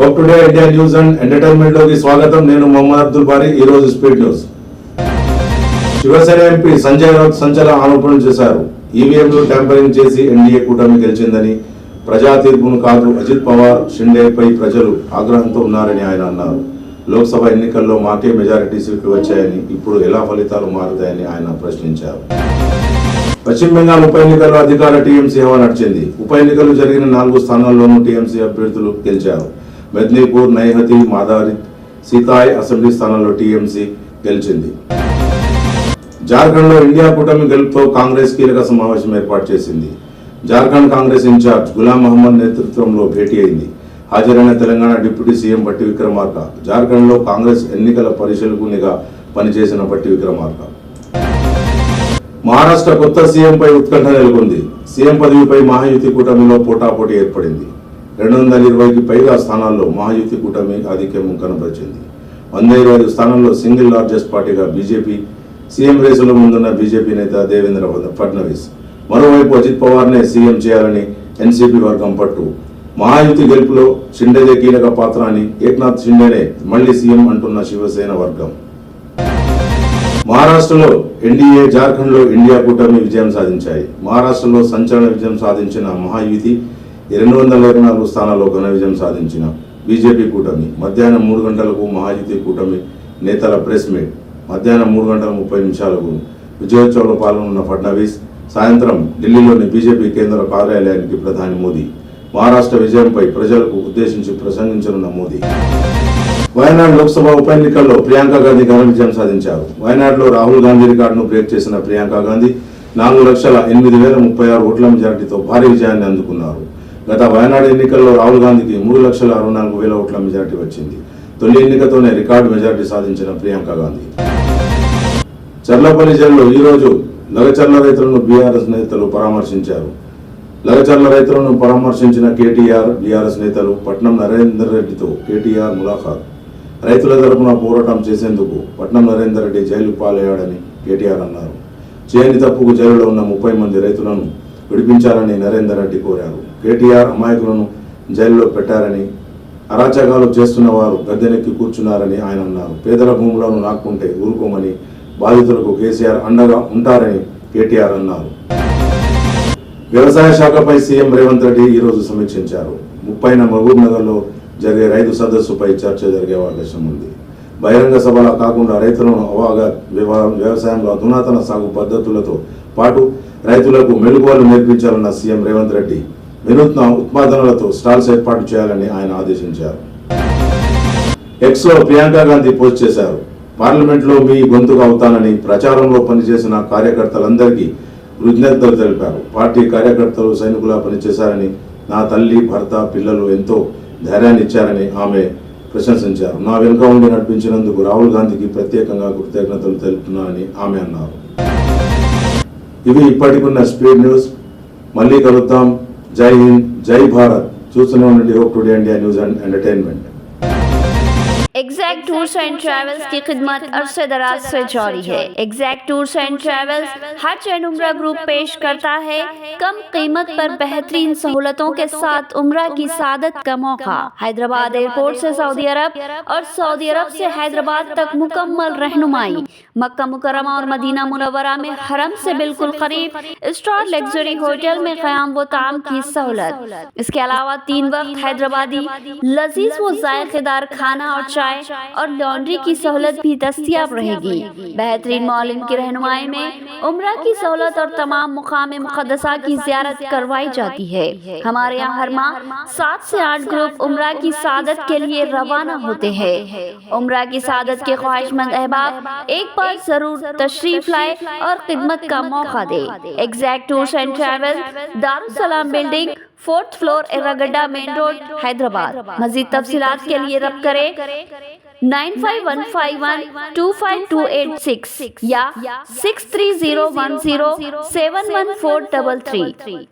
Hope today India news and entertainment లోకి స్వాగతం. నేను మొహమ్మద్ అబ్దుల్ బారీ. ఈ రోజు speed news. Shiv Sena MP Sanjay Raut సంచలన ఆరోపణలు చేశారు. ఈవీఎంలు ట్యాంపరింగ్ చేసి ఎన్డీఏ కూటమి గెలిచిందని, ప్రజా తీర్పును కాదు అజిత్ పవార్ షిండేపై ప్రజలు ఆగ్రహంతో ఉన్నారని ఆయన అన్నారు. లోక్సభ ఎన్నికల్లో మాకే మెజారిటీ సీట్లు వచ్చాయని, ఇప్పుడు ఎలా ఫలితాలు మారుతాయని ఆయన ప్రశ్నించారు. పశ్చిమ బెంగాల్ ఉప ఎన్నికల్లో అధికార టీఎంసీ హవా నడిచింది. ఉప ఎన్నికలు జరిగిన 4 స్థానాల్లోనూ టీఎంసీ అభ్యర్థులు గెలిచారు. మెద్నీపూర్, నైహతి, మాదారిత్, సీతాయ్ అసెంబ్లీ స్థానాల్లో టీఎంసీ గెలిచింది. జార్ఖండ్ లో ఇండియా కూటమి గెలుపుతో కాంగ్రెస్ కీలక సమావేశం ఏర్పాటు చేసింది. జార్ఖండ్ కాంగ్రెస్ ఇన్ఛార్జ్ గులాం మహమ్మద్ నేతృత్వంలో భేటీ అయింది. హాజరైన తెలంగాణ డిప్యూటీ సీఎం బట్టి విక్రమార్క, జార్ఖండ్ లో కాంగ్రెస్ ఎన్నికల పరిశీలకునిగా పనిచేసిన బట్టి విక్రమార్క. మహారాష్ట్ర కొత్త సీఎంపై ఉత్కంఠ నెలకొంది. సీఎం పదవిపై మహాయుతి కూటమిలో పోటాపోటీ ఏర్పడింది. 220కి పైగా స్థానాల్లో మహాయుతి కూటమి ఆధిక్యం కనబరిచింది. 125 స్థానాల్లో సింగిల్ లార్జెస్ట్ పార్టీగా బీజేపీ. సీఎం రేసులో ముందున్న బీజేపీ నేత దేవేంద్ర ఫడ్నవీస్. మరోవైపు అజిత్ పవార్నే సీఎం చేయాలని ఎన్సీపీ వర్గం పట్టు. మహాయుతి గెలుపులో షిండేదే కీలక పాత్ర అని, ఏక్నాథ్ షిండేనే మళ్లీ సీఎం అంటున్న శివసేన వర్గం. మహారాష్ట్రలో ఎన్డీఏ, జార్ఖండ్ లో ఇండియా కూటమి విజయం సాధించాయి. మహారాష్ట్రలో సంచలన విజయం సాధించిన మహాయుతి, 224 స్థానాల్లో ఘన విజయం సాధించిన బీజేపీ కూటమి. మధ్యాహ్నం 3 గంటలకు మహాయుతి కూటమి నేతల ప్రెస్ మీట్. మధ్యాహ్నం 3:30 విజయోత్సవంలో పాల్గొన్న ఫడ్నవీస్ సాయంత్రం ఢిల్లీలోని బీజేపీ కేంద్ర కార్యాలయానికి ప్రధాని మోదీ. మహారాష్ట్ర విజయంపై ప్రజలకు ఉద్దేశించి ప్రసంగించనున్న మోదీ. వయనాడ్ లోక్సభ ఉప ఎన్నికల్లో ప్రియాంక గాంధీ ఘన విజయం సాధించారు. వయనాడ్లో రాహుల్ గాంధీ రికార్డును బ్రేక్ చేసిన ప్రియాంక గాంధీ 4,08,036 ఓట్ల మెజార్టీతో భారీ విజయాన్ని అందుకున్నారు. గత వయనాడ్ ఎన్నికల్లో రాహుల్ గాంధీకి 3,64,000 ఓట్ల మెజార్టీ వచ్చింది. తొలి ఎన్నికతోనే రికార్డు మెజార్టీ సాధించిన ప్రియాంక గాంధీ. చర్లపల్లి జైల్లో ఈరోజు లగచర్ల రైతులను బీఆర్ఎస్ నేతలు పరామర్శించారు. లగచర్ల రైతులను పరామర్శించిన కేటీఆర్, బీఆర్ఎస్ నేతలు. పట్నం నరేందర్ రెడ్డితో కేటీఆర్ ములాఖాత్. రైతుల తరపున పోరాటం చేసేందుకు పట్నం నరేందర్ రెడ్డి జైలు పాలయ్యాడని కేటీఆర్ అన్నారు. చేయని తప్పుకు జైలులో ఉన్న 30 మంది రైతులను విడిపించాలని నరేందర్ రెడ్డి కోరారు. కేటీఆర్ అమాయకులను జైల్లో పెట్టారని, అరాచకాలు చేస్తున్న వారు గద్దెనెక్కి కూర్చున్నారని ఆయన అన్నారు. పేదల భూములను నాక్కుంటే ఊరుకోమని, బాధితులకు కేసీఆర్ అండగా ఉంటారని కేటీఆర్ అన్నారు. వ్యవసాయ శాఖపై సీఎం రేవంత్ రెడ్డి ఈరోజు సమీక్షించారు. 30న మహబూబ్ నగర్లో జరిగే రైతు సదస్సుపై చర్చ జరిగే అవకాశం ఉంది. బహిరంగ సభలా కాకుండా రైతులను వ్యవసాయంలో అధునాతన సాగు పద్ధతులతో పాటు రైతులకు మెళుకువలు నేర్పించాలన్న సీఎం రేవంత్ రెడ్డి వినూత్న ఉత్పాదనలతో స్టాల్స్ ఏర్పాటు చేయాలని ఆయన ఆదేశించారు. ఎక్స్ లో ప్రియాంక గాంధీ పోస్ట్ చేశారు. పార్లమెంట్లో మీ గొంతుగా అవుతానని ప్రచారంలో పనిచేసిన కార్యకర్తలందరికీ కృతజ్ఞతలు తెలిపారు. పార్టీ కార్యకర్తలు సైనికులా పనిచేశారని, నా తల్లి, భర్త, పిల్లలు ఎంతో ధైర్యాన్ని ఇచ్చారని ఆమె ప్రశంసించారు. నా వెనుక ఉండి నడిపించినందుకు రాహుల్ గాంధీకి ప్రత్యేకంగా కృతజ్ఞతలు తెలుపుతున్నానని ఆమె అన్నారు. ఇవి ఇప్పటికున్న స్పీడ్ న్యూస్. మళ్ళీ కలుద్దాం. జై హింద్, జై భారత్. చూస్తూనే ఉండండి hope today India news and entertainment. Exact tours and travels की खिदमत अरसे दराज से जारी है। एग्जैक्ट टूर्स एंड ट्रैवल्स हज एंड उम्रा ग्रुप पेश करता है कम कीमत पर बेहतरीन सहूलतों के साथ उम्रा की सादत का मौका। हैदराबाद एयरपोर्ट से सऊदी अरब और सऊदी अरब से हैदराबाद तक मुकम्मल रहनुमाई। मक्का मुकर्रमा और मदीना मुनव्वरा में हरम से बिल्कुल करीब स्टार लग्जरी होटल में क़याम व ताम की सहूलत। इसके अलावा 3 वक्त हैदराबादी लजीज व जायकेदार खाना और चाय और लॉन्ड्री की सहूलत भी दस्तियाब रहेगी। बेहतरीन मौलिम की रहनुमाई में उम्रा की सहूलत और तमाम मुकाम मुक़द्दसा की ज़ियारत करवाई जाती है। हमारे यहाँ हर माह 7 से 8 ग्रुप उम्रा की सादत के लिए रवाना होते हैं। उम्रा की सादत के ख्वाहिशमंद अहबाब एक बार जरूर तशरीफ लाए और खिदमत का मौका दे। Exact tours and travel, Darussalam building, 4th floor, Erragadda main road, Hyderabad. मज़ीद तफसीलात के लिए रब्त करें 9515125286 या 6301071433।